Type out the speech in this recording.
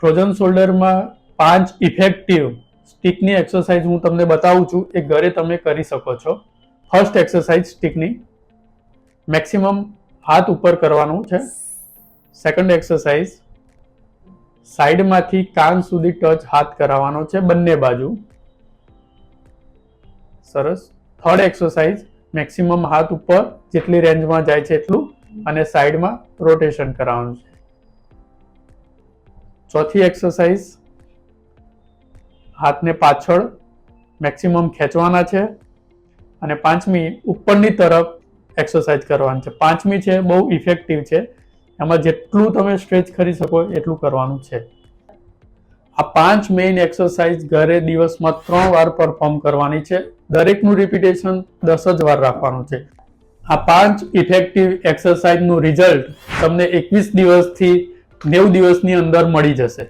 Frozen શોલ્ડરમાં 5 effective સ્ટિકની exercise હું તમને બતાવું છું, એ ઘરે તમે કરી શકો છો. ફર્સ્ટ એક્સરસાઇઝ સ્ટિકની મેક્સિમમ હાથ ઉપર કરવાનું છે. સેકન્ડ એક્સરસાઇઝ સાઈડમાંથી કાન સુધી ટચ હાથ કરાવવાનો છે બંને બાજુ. સરસ. થર્ડ એક્સરસાઇઝ મેક્સિમમ હાથ ઉપર જેટલી રેન્જમાં જાય છે એટલું અને સાઈડમાં રોટેશન કરાવવાનું છે. ચોથી એક્સરસાઇઝ હાથને પાછળ મેક્સિમમ ખેંચવાના છે અને પાંચમી ઉપરની તરફ એક્સરસાઇઝ કરવાની છે. પાંચમી છે બહુ ઇફેક્ટિવ છે, એમાં જેટલું તમે સ્ટ્રેચ કરી શકો એટલું કરવાનું છે. આ 5 મેઇન એક્સરસાઇઝ ઘરે દિવસમાં 3 વાર પરફોર્મ કરવાની છે. દરેકનું રિપીટેશન 10 જ વાર રાખવાનું છે. આ 5 ઇફેક્ટિવ એક્સરસાઇઝનું રિઝલ્ટ તમને 21 દિવસથી 90 દિવસની અંદર મળી જશે.